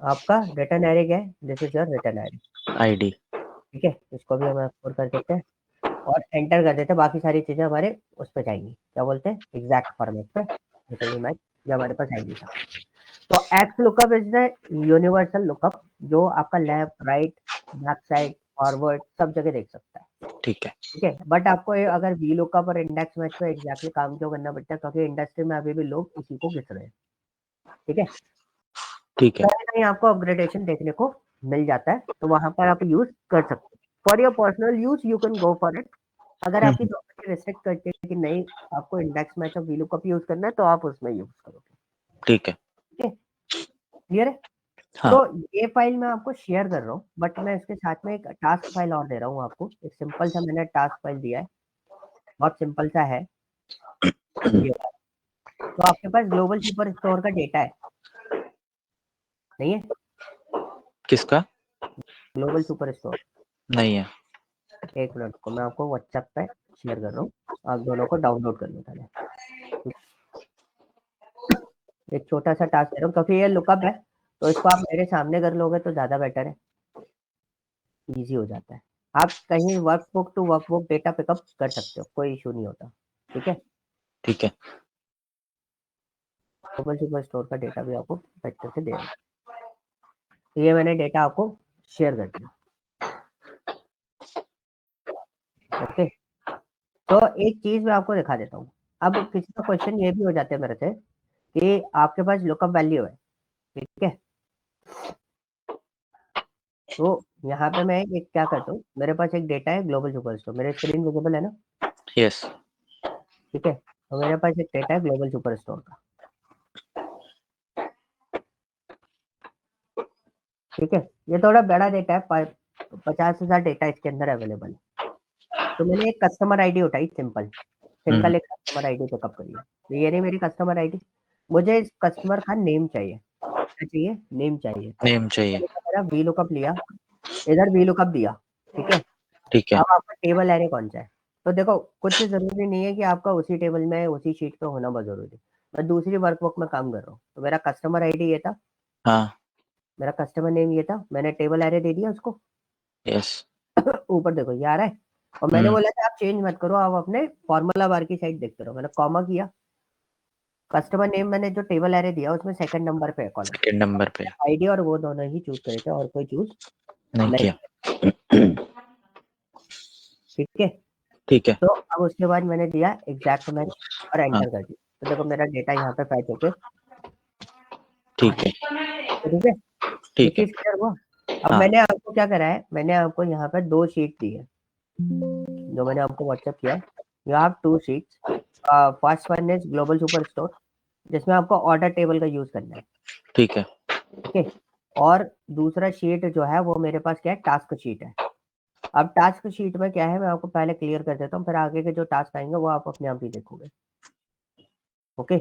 आपका रिटर्न एरे क्या है, this is your return array, ID. ठीक है। इसको भी हम F4 कर देते हैं और एंटर कर देते हैं, बाकी सारी चीजें हमारे उस पर जाएंगी, क्या बोलते हैं, एग्जैक्ट फॉर्मेट पे, जैसे भी मैच जो हमारे पास आएगी था। तो x lookup is the universal lookup, जो आपका left right back side forward सब जगह देख सकता है, ठीक है ठीक है। बट आपको अगर वी लुकअप और इंडेक्स मैच पे एग्जैक्टली काम क्यों करना पड़ता है, क्योंकि इंडस्ट्री में अभी भी लोग इसी को घिस रहे हैं, ठीक है। ठीक है। कहीं कहीं आपको अपग्रेडेशन देखने को मिल जाता है, तो वहां पर आप यूज कर सकते हो, for your personal use you can go for it. अगर आपकी प्रॉपर्टी रिस्ट्रिक्ट करती है कि नहीं आपको इंडेक्स मैच और वी लुकअप यूज करना है, तो आप उसमें यूज करोगे, ठीक है। ठीक है, क्लियर है। हाँ तो ये फाइल मैं आपको शेयर कर रहा हूँ, बट मैं इसके साथ में एक टास्क फाइल और दे रहा हूँ आपको, एक सिंपल सा मैंने टास्क फाइल दिया है, बहुत सिंपल सा है ये वाला। तो आपके पास ग्लोबल सुपर स्टोर का डेटा है, नहीं है, किसका? ग्लोबल सुपर स्टोर, नहीं है। एक मिनट को मैं आपको व्हाट्सएप पे शेयर कर रहा हूँ, आप दोनों को डाउनलोड कर लो पहले। एक छोटा सा टास्क दे रहा हूँ, क्योंकि ये लुकअप है, तो इसको आप मेरे सामने कर लोगे तो ज़्यादा बेटर है, ईजी हो जाता है। आप कहीं workbook to workbook data pickup कर सकते हो, कोई इशू नहीं होता, ठीक है। ठीक है। ग्लोबल सुपर स्टोर का डेटा भी आपको फैच करके दे रहा हूँ, तो ये मैंने डेटा आपको शेयर कर दिया, ओके। तो एक चीज़ मैं आपको दिखा देता हूँ। अब किसी का क्वेश्चन ये भी हो जाता है मेरे से कि आपके पास लुकअप वैल्यू है, ठीक है। तो यहाँ पे मैं एक क्या करता हूँ, मेरे पास एक डेटा है ग्लोबल सुपर स्टोर, मेरे स्क्रीन विजिबल है ना, यस। ठीक है। तो मेरे पास एक डेटा है ग्लोबल सुपर स्टोर का, ठीक है। ये थोड़ा बड़ा डेटा है, 50,000 डेटा इसके अंदर अवेलेबल है। तो मैंने एक कस्टमर आईडी उठाई, सिंपल सिंपल एक कस्टमर आईडी पिकअप करी है, तो ये रही मेरी कस्टमर आईडी। मुझे इस कस्टमर का नेम चाहिए, क्या चाहिए, नेम चाहिए। नेम चाहिए। मेरा वी लुकअप लिया, इधर वी लुकअप दिया, ठीक है। ठीक है। अब आपका टेबल एरे कौन सा है, तो देखो कुछ जरूरी नहीं है कि आपका उसी टेबल में उसी शीट पे होना बहुत जरूरी है। मैं दूसरी वर्कबुक में काम कर रहा हूँ, तो मेरा कस्टमर आईडी ये था, हाँ। मेरा कस्टमर नेम ये था, मैंने टेबल एरे दे दिया उसको। यस। ऊपर देखो ये आ रहा है, और मैंने बोला था आप चेंज मत करो, आप अपने फॉर्मूला बार की साइड देखते रहो, मैंने कॉमा किया। कस्टमर नेम मैंने जो टेबल एरे दिया उसमें सेकंड नंबर पे है कॉलम, सेकंड नंबर पे। आईडी और वो दोनों ही चूज करे थे, और कोई चूज नहीं नहीं, किया। ठीक है। ठीक है। तो अब उसके बाद मैंने दिया एग्जैक्ट मैच और हाँ एंटर कर दिया, तो देखो मेरा डेटा यहाँ पे फैच होके आ ठीक गया, है। ठीक है। ये ठीक है। चीज क्लियर हुआ। अब हाँ मैंने आपको क्या करा है, मैंने आपको यहाँ पे 2 शीट दी है, जो मैंने आपको व्हाट्सएप किया है, you have 2 sheets, first one is global super store, जिसमें आपको ऑर्डर टेबल का यूज करना है। ठीक है। ओके, और दूसरा शीट जो है वो मेरे पास क्या है, टास्क शीट है। अब टास्क शीट में क्या है, मैं आपको पहले क्लियर कर देता हूँ, फिर आगे के जो टास्क आएंगे वो आप अपने आप ही देखोगे। ओके,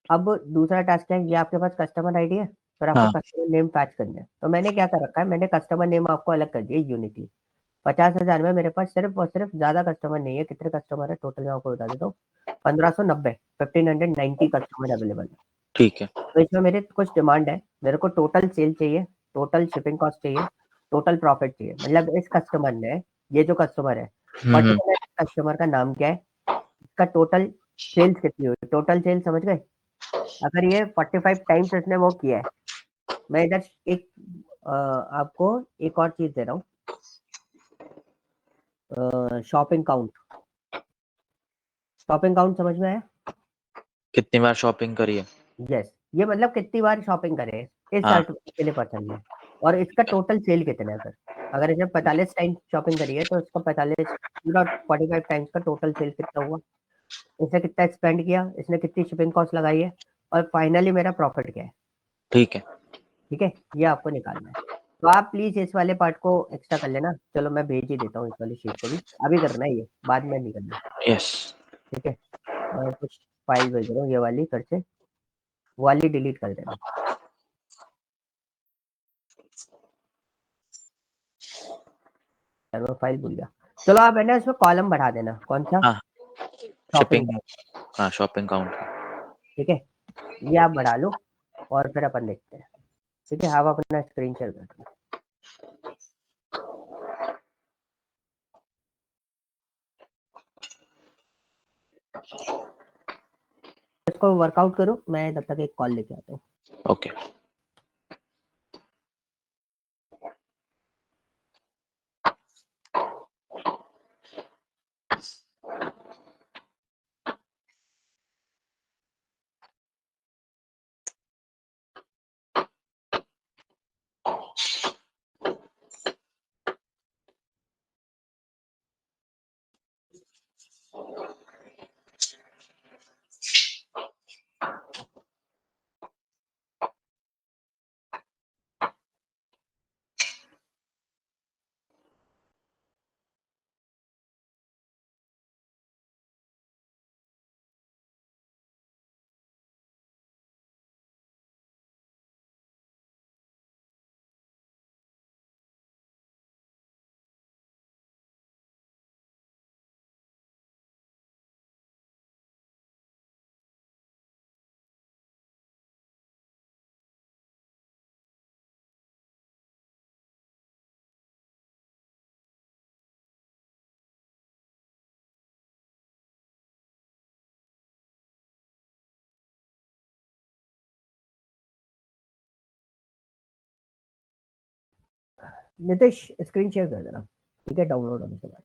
अब दूसरा टास्क है, ये आपके पास कस्टमर आईडी है, फिर आपको हाँ कस्टमर नेम पैच करना है। तो मैंने क्या कर रखा है, मैंने कस्टमर नेम आपको अलग कर दिया यूनिकली। 50,000 में मेरे पास सिर्फ और सिर्फ, ज्यादा कस्टमर नहीं है। कितने कस्टमर है टोटल मैं आपको बता देता हूँ, 1590, 1590 कस्टमर अवेलेबल है। ठीक है। तो इसमें मेरे कुछ डिमांड है, मेरे को टोटल सेल चाहिए, टोटल शिपिंग कॉस्ट चाहिए, टोटल प्रॉफिट चाहिए। मतलब इस कस्टमर ने, ये जो कस्टमर है, हम्म। पर्टिकुलर कस्टमर का नाम क्या है, इसका टोटल सेल्स कितनी हुई, टोटल सेल समझ गए। अगर ये 45 टाइम्स इसने वो किया है, मैं इधर एक आपको एक और चीज दे रहा हूँ, शॉपिंग काउंट। शॉपिंग काउंट समझ में आया? कितनी बार शॉपिंग करी है? यस, ये मतलब कितनी बार शॉपिंग करे इस हाँ। शर्ट के लिए पर्सन ने, और इसका टोटल सेल कितना है। फिर अगर इसने 45 टाइम्स शॉपिंग करी है तो इसका 45 पूरा 45 टाइम्स का टोटल सेल कितना हुआ, इसने कितना स्पेंड किया, इसने कितनी शिपिंग कॉस्ट लगाई है, और फाइनली मेरा प्रॉफिट क्या है। ठीक है। ठीक है, ये आपको निकालना है। तो आप प्लीज इस वाले पार्ट को एक्स्ट्रा कर लेना। चलो मैं भेज ही देता हूँ इस वाली शीट को भी, अभी करना है, ये बाद में नहीं करना। यस। ठीक है, मैं कुछ फाइल भेज रहा हूँ, ये वाली फिर से, वो वाली डिलीट कर देना। यार मैं फाइल भूल गया। चलो आप है ना इसमें कॉलम बढ़ा देना, कौन सा, हाँ शॉपिंग। शिपिंग। हाँ शॉपिंग काउंट। ठीक है, ये आप बढ़ा लो, और फिर अपन देखते हैं। ठीक है, आप अपना स्क्रीन शेयर कर दो, इसको वर्कआउट करो, मैं तब तक एक कॉल लेके आता हूँ। ओके। नितिश स्क्रीन शेयर कर देना। ठीक है, डाउनलोड होने के बाद।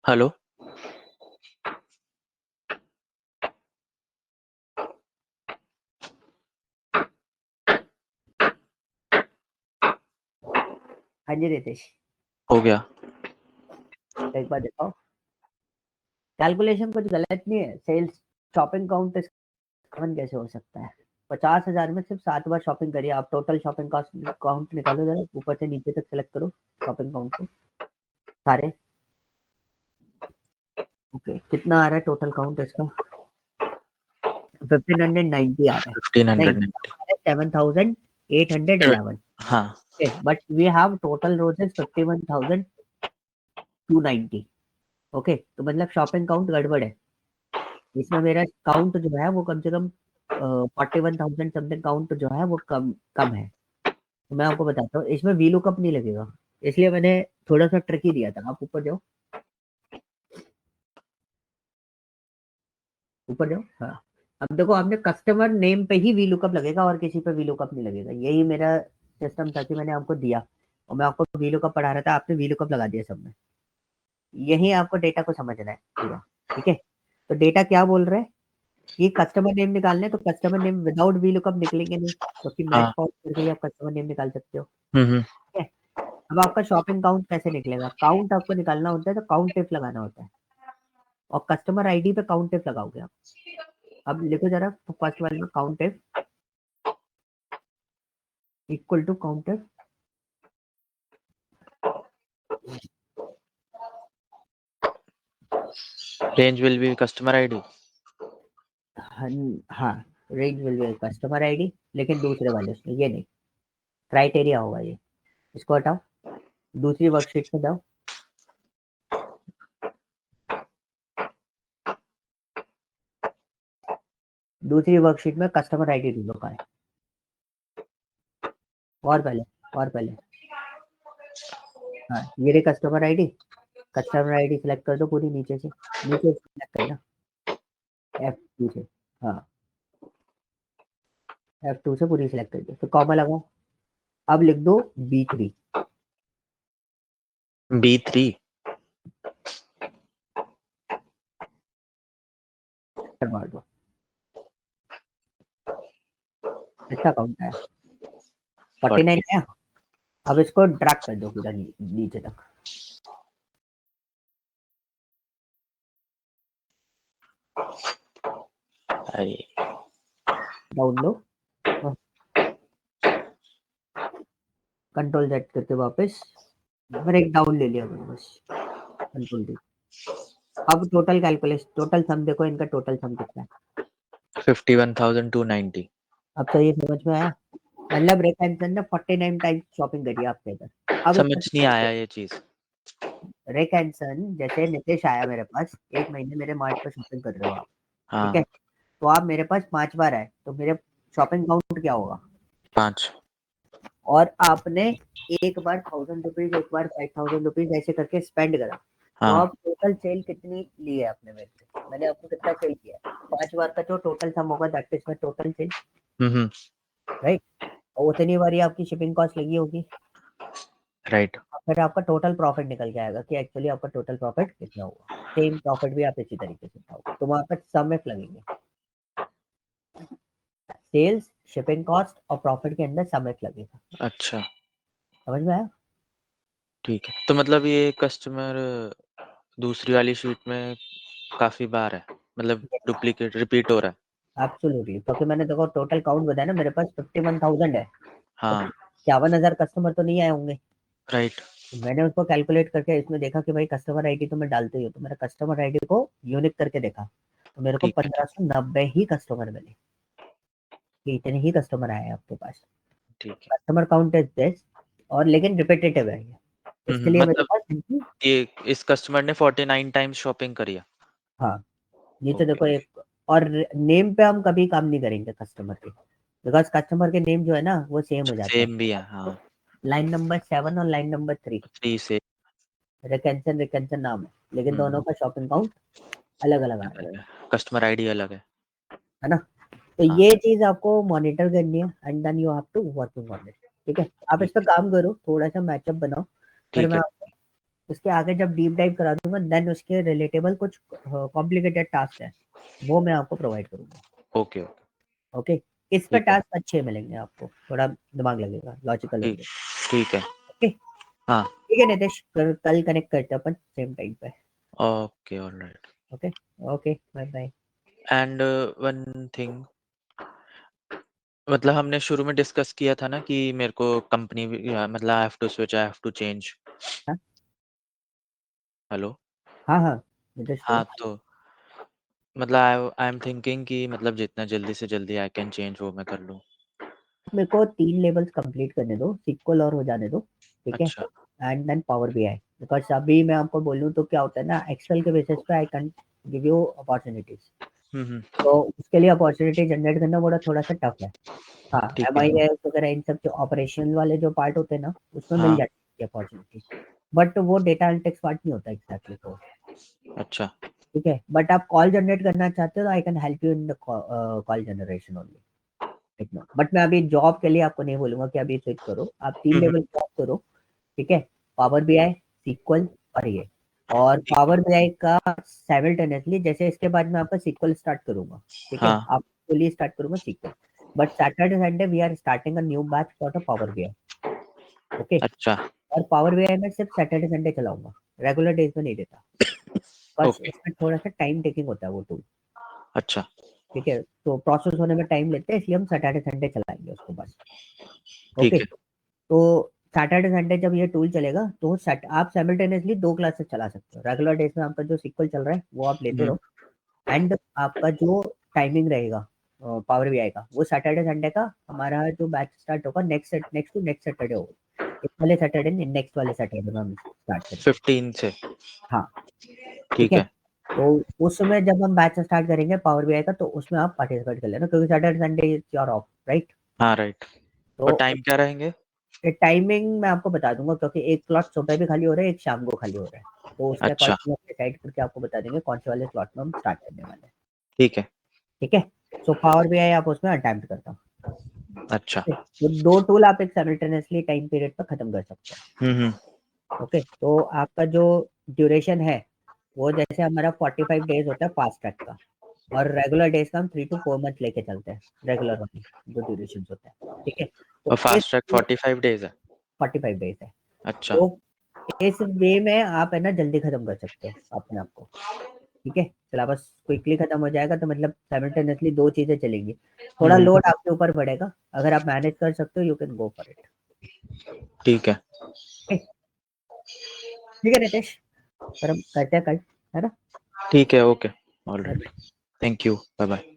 हेलो, हाँ जी रितेश, हो गया। एक बार देखो, कैलकुलेशन कुछ गलत नहीं है। सेल्स शॉपिंग काउंट कैसे हो सकता है? 50,000 में सिर्फ 7 बार शॉपिंग करिए आप। टोटल शॉपिंग काउंट निकालो जरा, ऊपर से नीचे तक सेलेक्ट करो शॉपिंग काउंट को सारे। ओके, कितना आ रहा है टोटल काउंट इसका? 1590 आ रहा है। नहीं, 1590। 7811। हाँ, okay, but we have total roses 51,290। Okay, तो मतलब शॉपिंग काउंट गड़बड़ है इसमें। मेरा काउंट जो है वो कम से कम 41,000 समथिंग काउंट जो है वो कम कम है। तो मैं आपको बताता हूँ, इसमें वी लुकअप नहीं लगेगा, इसलिए मैंने थोड़ा सा ट्रिकी दिया था। आप ऊपर जाओ, ऊपर जाओ। हाँ, अब देखो, आपने कस्टमर नेम पे ही वी लुकअप लगेगा और किसी पे वी लुकअप नहीं लगेगा। यही मेरा सिस्टम था कि मैंने आपको दिया और मैं आपको वी लुकअप पढ़ा रहा था, आपने वी लुकअप लगा दिया सब में। यही आपको डेटा को समझना है पूरा। ठीक है, तो डेटा क्या बोल रहा है कि कस्टमर नेम निकालने, तो customer name without V lookup निकलेंगे नहीं, क्योंकि मैच हाँ। फॉर्म करके ही आप कस्टमर नेम निकाल सकते हो। हम्म। ठीक है, अब आपका शॉपिंग काउंट कैसे निकलेगा? काउंट आपको निकालना होता है तो काउंट इफ लगाना होता है, और कस्टमर आईडी पे काउंट इफ लगाओगे आप। अब लिखो जरा फर्स्ट वाले में, count if equal to count if. Range will be customer ID. हाँ, range will be customer ID, लेकिन दूसरे वाले उसमें ये नहीं, क्राइटेरिया होगा ये। इसको हटाओ, दूसरी वर्कशीट में जाओ। दूसरी वर्कशीट में कस्टमर आईडी ढूंढो कहाँ है। और पहले, और पहले, हाँ ये रही customer ID. Customer ID select कर दो पूरी नीचे से, नीचे सिलेक्ट करना F2 से। हाँ, F2 से पूरी सिलेक्ट कर दो, फिर कॉमा लगाओ। अब लिख दो B3। B3। मार दो, कितना काउंट आया? 49 आया। अब इसको ड्रैग कर दो पूरा नीचे तक। अरे, डाउन लो, कंट्रोल Z करके वापस, फिर एक डाउन ले लिया मैंने बस, कंट्रोल D। अब टोटल कैलकुलेशन, टोटल सम देखो, इनका टोटल सम कितना है? 51,290। अब तो ये समझ में आया, मतलब रेक हैंसन ने 49 टाइम्स शॉपिंग करी है आपके इधर। अब समझ नहीं आया ये चीज। रेक हैंसन, जैसे नितेश आया मेरे पास, 1 महीने मेरे मार्ट पर शॉपिंग कर रहे हो आप। ठीक हाँ, है, तो आप मेरे पास 5 बार आए, तो मेरे शॉपिंग काउंट क्या होगा? 5। और आपने एक बार 1,000 रुपीज, एक बार 5,000 रुपीज ऐसे करके स्पेंड करा, तो हाँ। आप टोटल सेल कितनी ली है आपने मेरे से? मैंने आपको कितना सेल किया है? 5 बार का जो टोटल सम होगा that is my total sale, hmm. Right? और उतनी बारी आपकी शिपिंग कॉस्ट लगी होगी, राइट। और फिर आपका टोटल प्रॉफिट निकल के आएगा कि एक्चुअली आपका टोटल प्रॉफिट कितना हुआ। सेम प्रॉफिट भी आप इसी तरीके से उठाओगे, तो वहां पर सम इफ लगेंगे। सेल्स, शिपिंग कॉस्ट और प्रॉफिट के अंदर सम इफ लगेगा। अच्छा, समझ में आया? ठीक है। तो मतलब ये कस्टमर दूसरी वाली शीट में काफी बार है, मतलब डुप्लीकेट रिपीट हो रहा है। एब्सोल्युटली, क्योंकि मैंने देखो टोटल काउंट बताया ना, मेरे पास 51,000 है, तो हाँ। 51,000 कस्टमर तो नहीं आए होंगे। राइट। मैंने उसको कैलकुलेट करके इसमें देखा कि भाई कस्टमर आईडी तो मैं डालते ही हूँ, तो मैंने कस्टमर आईडी को यूनिक करके देखा, तो मेरे को ठीक है, 1590 ही कस्टमर मिले, कि इतने ही कस्टमर आए आपके पास। ठीक है। कस्टमर काउंट इज दिस, और लेकिन रिपीटेटिव है ये, इसके लिए मेरे मतलब पास इनकी। ये इस कस्टमर ने 49 टाइम्स शॉपिंग करी है। हाँ, नीचे ओके। देखो एक, और नेम पे हम कभी काम नहीं करेंगे कस्टमर के, बिकॉज कस्टमर के नेम जो है ना वो सेम हो जाते सेम भी है, हैं। हाँ। लाइन नंबर 7 और लाइन नंबर 3 3 से। रिकेंसन रिकेंसन नाम है, लेकिन हम्म। दोनों का शॉपिंग काउंट अलग अलग आ रहा अलग है, कस्टमर आईडी अलग है। है ना? तो हाँ। ये चीज आपको मॉनिटर करनी है, and then you have to working on it. ठीक है, आप इस ठीक पर है, काम करो, थोड़ा सा मैचअप बनाओ, फिर ठीक मैं है। उसके आगे जब डीप डाइव करा दूंगा देन उसके रिलेटेबल कुछ कॉम्प्लिकेटेड टास्क है वो मैं आपको प्रोवाइड करूंगा। ओके ओके ओके, इस पर ठीक है टास्क अच्छे मिलेंगे आपको, थोड़ा दिमाग लगेगा, लॉजिकल ठीक होंगे। ठीक है ओके, हाँ ठीक है नितेश, कल कनेक्ट करते हैं अपन सेम टाइम पे। Okay all right okay, okay, bye bye. And one thing मतलब हमने शुरू में डिस्कस किया था ना कि मेरे को कंपनी मतलब I have to switch I have to change हाँ हेलो हाँ हाँ, नितेश हाँ बोल। तो मतलब आई एम थिंकिंग कि मतलब जितना जल्दी से जल्दी आई कैन चेंज वो मैं कर लूँ मेरे को 3 लेवल्स कंप्लीट करने दो, सिक्वल और हो जाने दो, ठीक है, अच्छा and then power BI. Because अभी मैं आपको बोलूँ तो क्या होता है ना, एक्सेल के बेसिस पे I can give you opportunities, hmm तो उसके लिए अपॉर्चुनिटी जनरेट करना बड़ा थोड़ा सा टफ है। हाँ, ठीक एम है आई एस वगैरह इन सब जो ऑपरेशन वाले जो पार्ट होते हैं ना, उसमें मिल हाँ जाती है अपॉर्चुनिटी, बट वो डेटा एनालिटिक्स पार्ट नहीं होता एग्जैक्टली। तो अच्छा ठीक है, बट आप कॉल जनरेट करना चाहते हो तो I can help you in the call generation only, ठीक है, बट मैं अभी जॉब के लिए आपको नहीं बोलूंगा कि अभी स्विच करो, आप 3 हम्म लेवल जॉब करो, ठीक है, पावर बीआई, सीक्वल और ये, और ठीक पावर बीआई का साइमल्टेनियसली, जैसे इसके बाद मैं आपका सीक्वल स्टार्ट करूंगा, ठीक है, हाँ आपके लिए स्टार्ट करूंगा SQL, but Saturday Sunday we are starting a new batch for the power BI. Okay, अच्छा और पावर बीआई में सिर्फ सैटरडे संडे चलाऊंगा, रेगुलर डेज में नहीं देता, बस ओके इसमें थोड़ा सा टाइम टेकिंग होता है वो टूल, अच्छा ठीक है, तो प्रोसेस होने में टाइम लेते हैं, इसलिए हम सैटरडे संडे चलाएंगे उसको बस। ओके, ठीक है तो सैटरडे संडे जब ये टूल चलेगा तो आप साइमल्टेनियसली 2 क्लासेस चला सकते हो, रेगुलर डेज में आपका जो सीक्वल चल रहा है वो आप लेते हम्म रहो, एंड आपका जो टाइमिंग रहेगा पावर बीआई का, वो सैटरडे संडे का हमारा जो बैच स्टार्ट होगा नेक्स्ट टू नेक्स्ट सैटरडे होगा, इस वाले सैटरडे नहीं, नेक्स्ट वाले सैटरडे में हम स्टार्ट करेंगे। 15 से हाँ, ठीक ठीक है, है तो उस समय जब हम बैच स्टार्ट करेंगे पावर बीआई का, तो उसमें आप पार्टिसिपेट कर लेना, क्योंकि Saturday Sunday is your of, right. हाँ राइट तो और टाइम क्या रहेंगे टाइमिंग मैं आपको बता दूंगा, क्योंकि एक स्लॉट सुबह भी खाली हो रहा है, एक शाम को खाली हो रहा है, तो उसके अच्छा अकॉर्डिंग हम डिसाइड करके आपको बता देंगे कौन से वाले स्लॉट में हम स्टार्ट करने वाले हैं। ठीक है ठीक है, सो पावर बीआई आप उसमें अटेम्प्ट करता हूँ, अच्छा ठीक है? तो 2 टूल आप एक साइमल्टेनियसली टाइम पीरियड पर खत्म कर सकते हैं। हम्म ओके, तो आपका जो ड्यूरेशन है वो जैसे हमारा 45 डेज होता है फास्ट ट्रैक का, और रेगुलर डेज का हम 3 to 4 मंथ लेके चलते हैं, रेगुलर वाली जो ड्यूरेशन होता है, ठीक है, और तो इस फास्ट ट्रैक 45 डेज है 45 डेज है, अच्छा तो इस वे में आप है ना जल्दी खत्म कर सकते हो अपने आप को, ठीक है, सिलेबस क्विकली खत्म हो जाएगा, तो मतलब साइमल्टेनियसली 2 चीजें चलेंगी, थोड़ा हम्म लोड आपके ऊपर बढ़ेगा, अगर आप मैनेज कर सकते हो you can go for it. ठीक है ठीक है नितेश, फिर हम करते हैं कल, है ना। ठीक है okay all right thank you bye bye